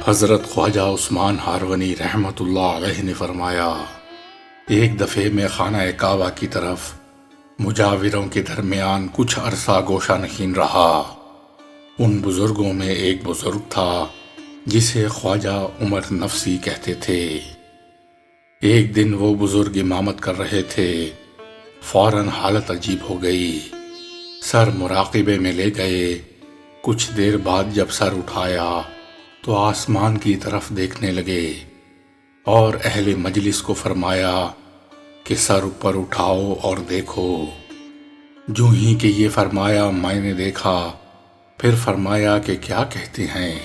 حضرت خواجہ عثمان ہارونی رحمۃ اللہ علیہ نے فرمایا، ایک دفعے میں خانہ کعبہ کی طرف مجاوروں کے درمیان کچھ عرصہ گوشہ نشین رہا۔ ان بزرگوں میں ایک بزرگ تھا جسے خواجہ عمر نفسی کہتے تھے۔ ایک دن وہ بزرگ امامت کر رہے تھے، فوراً حالت عجیب ہو گئی۔ سر مراقبے میں لے گئے۔ کچھ دیر بعد جب سر اٹھایا تو آسمان کی طرف دیکھنے لگے اور اہل مجلس کو فرمایا کہ سر اوپر اٹھاؤ اور دیکھو۔ جو ہی کہ یہ فرمایا میں نے دیکھا، پھر فرمایا کہ کیا کہتے ہیں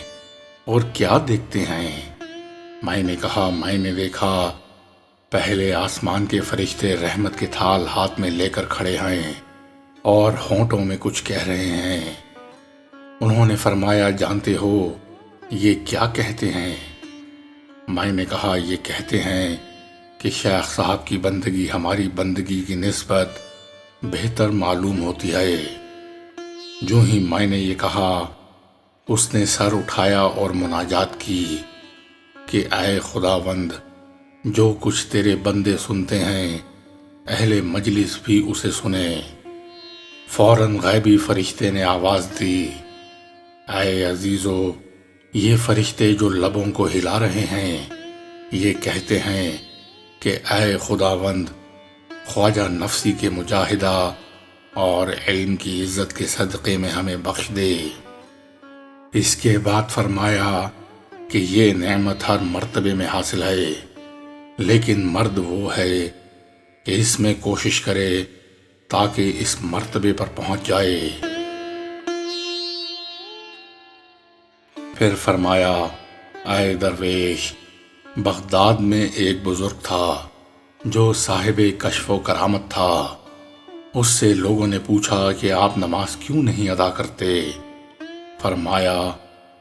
اور کیا دیکھتے ہیں؟ میں نے کہا میں نے دیکھا پہلے آسمان کے فرشتے رحمت کے تھال ہاتھ میں لے کر کھڑے ہیں اور ہونٹوں میں کچھ کہہ رہے ہیں۔ انہوں نے فرمایا جانتے ہو یہ کیا کہتے ہیں؟ میں نے کہا یہ کہتے ہیں کہ شیخ صاحب کی بندگی ہماری بندگی کی نسبت بہتر معلوم ہوتی ہے۔ جو ہی میں نے یہ کہا اس نے سر اٹھایا اور مناجات کی کہ اے خداوند، جو کچھ تیرے بندے سنتے ہیں اہل مجلس بھی اسے سنیں۔ فوراً غیبی فرشتے نے آواز دی، اے عزیزو، یہ فرشتے جو لبوں کو ہلا رہے ہیں یہ کہتے ہیں کہ اے خداوند، خواجہ نفسی کے مجاہدہ اور علم کی عزت کے صدقے میں ہمیں بخش دے۔ اس کے بعد فرمایا کہ یہ نعمت ہر مرتبے میں حاصل ہے، لیکن مرد وہ ہے کہ اس میں کوشش کرے تاکہ اس مرتبے پر پہنچ جائے۔ پھر فرمایا، اے درویش، بغداد میں ایک بزرگ تھا جو صاحب کشف و کرامت تھا۔ اس سے لوگوں نے پوچھا کہ آپ نماز کیوں نہیں ادا کرتے؟ فرمایا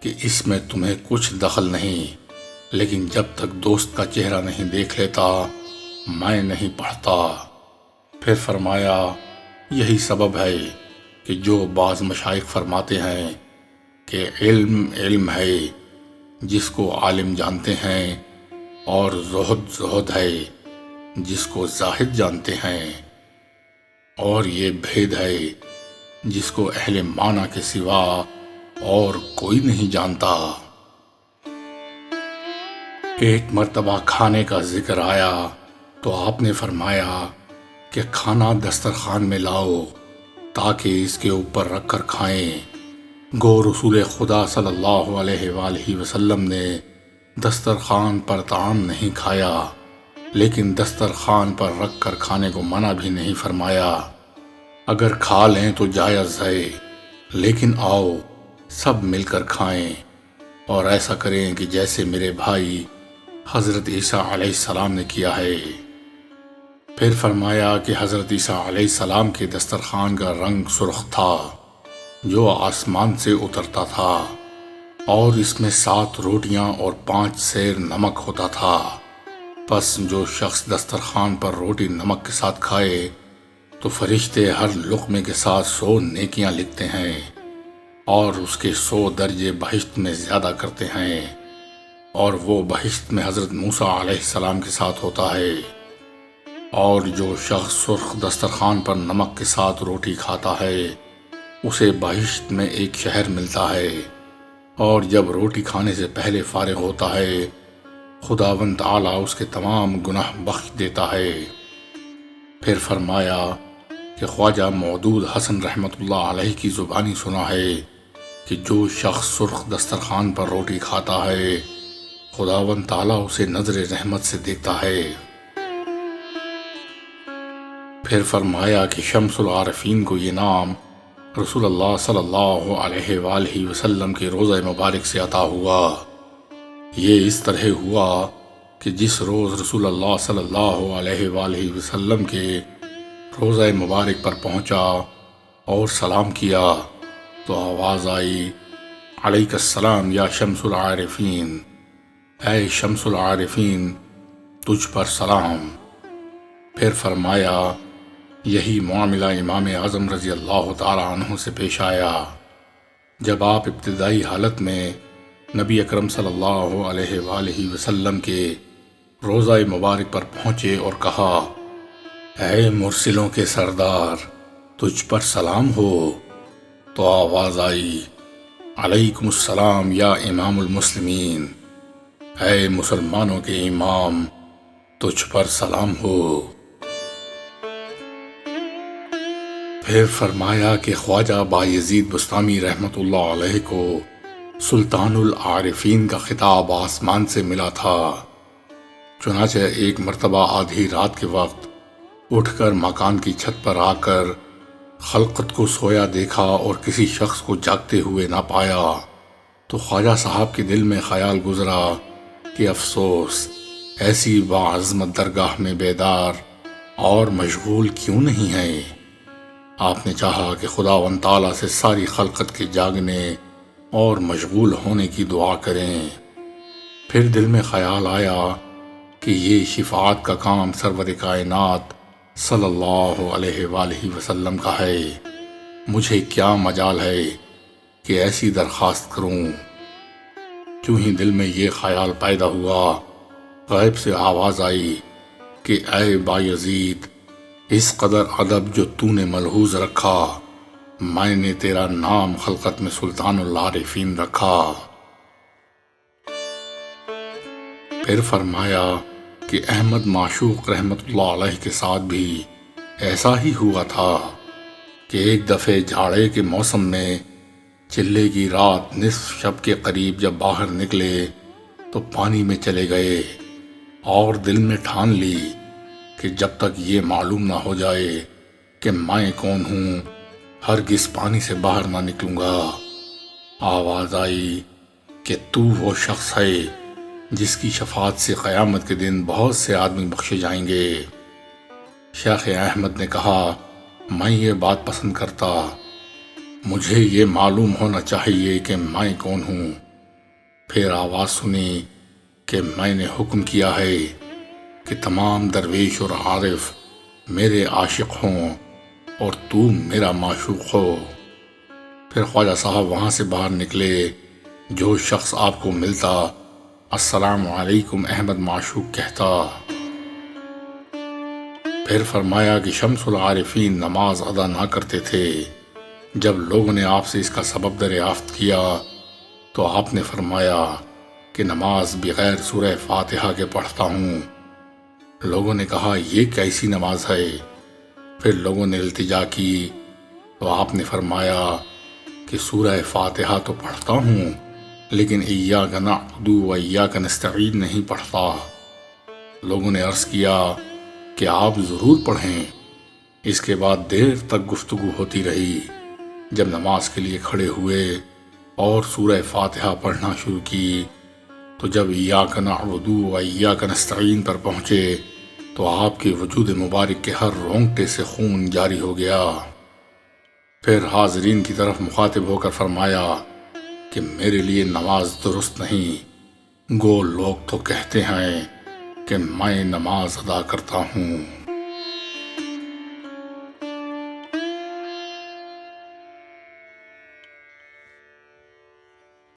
کہ اس میں تمہیں کچھ دخل نہیں، لیکن جب تک دوست کا چہرہ نہیں دیکھ لیتا میں نہیں پڑھتا۔ پھر فرمایا یہی سبب ہے کہ جو بعض مشائخ فرماتے ہیں کہ علم علم ہے جس کو عالم جانتے ہیں، اور زہد زہد ہے جس کو زاہد جانتے ہیں، اور یہ بھید ہے جس کو اہل معنی کے سوا اور کوئی نہیں جانتا۔ ایک مرتبہ کھانے کا ذکر آیا تو آپ نے فرمایا کہ کھانا دسترخوان میں لاؤ تاکہ اس کے اوپر رکھ کر کھائیں۔ گو رسول خدا صلی اللہ علیہ وآلہ وسلم نے دسترخوان پر طعام نہیں کھایا، لیکن دسترخوان پر رکھ کر کھانے کو منع بھی نہیں فرمایا۔ اگر کھا لیں تو جائز ہے، لیکن آؤ سب مل کر کھائیں اور ایسا کریں کہ جیسے میرے بھائی حضرت عیسیٰ علیہ السلام نے کیا ہے۔ پھر فرمایا کہ حضرت عیسیٰ علیہ السلام کے دسترخوان کا رنگ سرخ تھا جو آسمان سے اترتا تھا، اور اس میں 7 روٹیاں اور 5 سیر نمک ہوتا تھا۔ پس جو شخص دسترخوان پر روٹی نمک کے ساتھ کھائے تو فرشتے ہر لقمے کے ساتھ 100 نیکیاں لکھتے ہیں اور اس کے 100 درجے بہشت میں زیادہ کرتے ہیں، اور وہ بہشت میں حضرت موسیٰ علیہ السلام کے ساتھ ہوتا ہے۔ اور جو شخص سرخ دسترخوان پر نمک کے ساتھ روٹی کھاتا ہے اسے بہشت میں ایک شہر ملتا ہے، اور جب روٹی کھانے سے پہلے فارغ ہوتا ہے خداوند تعالیٰ اس کے تمام گناہ بخش دیتا ہے۔ پھر فرمایا کہ خواجہ مودود حسن رحمۃ اللہ علیہ کی زبانی سنا ہے کہ جو شخص سرخ دسترخوان پر روٹی کھاتا ہے خداوند تعالیٰ اسے نظر رحمت سے دیکھتا ہے۔ پھر فرمایا کہ شمس العارفین کو یہ نام رسول اللہ صلی اللہ علیہ وآلہ وسلم کے روضہ مبارک سے عطا ہوا۔ یہ اس طرح ہوا کہ جس روز رسول اللہ صلی اللہ علیہ وآلہ وسلم کے روضہ مبارک پر پہنچا اور سلام کیا تو آواز آئی، علیک السلام یا شمس العارفین، اے شمس العارفین تجھ پر سلام۔ پھر فرمایا یہی معاملہ امام اعظم رضی اللہ تعالیٰ عنہ سے پیش آیا۔ جب آپ ابتدائی حالت میں نبی اکرم صلی اللہ علیہ وآلہ وسلم کے روضہ مبارک پر پہنچے اور کہا، اے مرسلوں کے سردار، تجھ پر سلام ہو، تو آواز آئی، علیکم السلام یا امام المسلمین، اے مسلمانوں کے امام، تجھ پر سلام ہو۔ پھر فرمایا کہ خواجہ بایزید بسطامی رحمۃ اللہ علیہ کو سلطان العارفین کا خطاب آسمان سے ملا تھا۔ چنانچہ ایک مرتبہ آدھی رات کے وقت اٹھ کر مکان کی چھت پر آ کر خلقت کو سویا دیکھا اور کسی شخص کو جاگتے ہوئے نہ پایا، تو خواجہ صاحب کے دل میں خیال گزرا کہ افسوس، ایسی باعظمت درگاہ میں بیدار اور مشغول کیوں نہیں ہے۔ آپ نے چاہا کہ خداوند تعالیٰ سے ساری خلقت کے جاگنے اور مشغول ہونے کی دعا کریں۔ پھر دل میں خیال آیا کہ یہ شفاعت کا کام سرور کائنات صلی اللہ علیہ وآلہ وسلم کا ہے، مجھے کیا مجال ہے کہ ایسی درخواست کروں۔ جو ہی دل میں یہ خیال پیدا ہوا، غیب سے آواز آئی کہ اے بایزید، اس قدر ادب جو تو نے ملحوظ رکھا، میں نے تیرا نام خلقت میں سلطان العارفین رکھا۔ پھر فرمایا کہ احمد معشوق رحمت اللہ علیہ کے ساتھ بھی ایسا ہی ہوا تھا کہ ایک دفعہ جھاڑے کے موسم میں چلے کی رات نصف شب کے قریب جب باہر نکلے تو پانی میں چلے گئے اور دل میں ٹھان لی کہ جب تک یہ معلوم نہ ہو جائے کہ میں کون ہوں، ہرگز پانی سے باہر نہ نکلوں گا۔ آواز آئی کہ تو وہ شخص ہے جس کی شفاعت سے قیامت کے دن بہت سے آدمی بخشے جائیں گے۔ شیخ احمد نے کہا، میں یہ بات پسند کرتا، مجھے یہ معلوم ہونا چاہیے کہ میں کون ہوں۔ پھر آواز سنی کہ میں نے حکم کیا ہے کہ تمام درویش اور عارف میرے عاشق ہوں اور تو میرا معشوق ہو۔ پھر خواجہ صاحب وہاں سے باہر نکلے۔ جو شخص آپ کو ملتا السلام علیکم احمد معشوق کہتا۔ پھر فرمایا کہ شمس العارفین نماز ادا نہ کرتے تھے۔ جب لوگوں نے آپ سے اس کا سبب دریافت کیا تو آپ نے فرمایا کہ نماز بغیر سورہ فاتحہ کے پڑھتا ہوں۔ لوگوں نے کہا، یہ کیسی نماز ہے؟ پھر لوگوں نے التجا کی تو آپ نے فرمایا کہ سورہ فاتحہ تو پڑھتا ہوں لیکن ایاک نعبد و ایاک نستعین نہیں پڑھتا۔ لوگوں نے عرض کیا کہ آپ ضرور پڑھیں۔ اس کے بعد دیر تک گفتگو ہوتی رہی۔ جب نماز کے لیے کھڑے ہوئے اور سورہ فاتحہ پڑھنا شروع کی تو جب ایاک نعبد و ایاک نستعین پر پہنچے تو آپ کے وجود مبارک کے ہر رونگٹے سے خون جاری ہو گیا۔ پھر حاضرین کی طرف مخاطب ہو کر فرمایا کہ میرے لیے نماز درست نہیں، گو لوگ تو کہتے ہیں کہ میں نماز ادا کرتا ہوں۔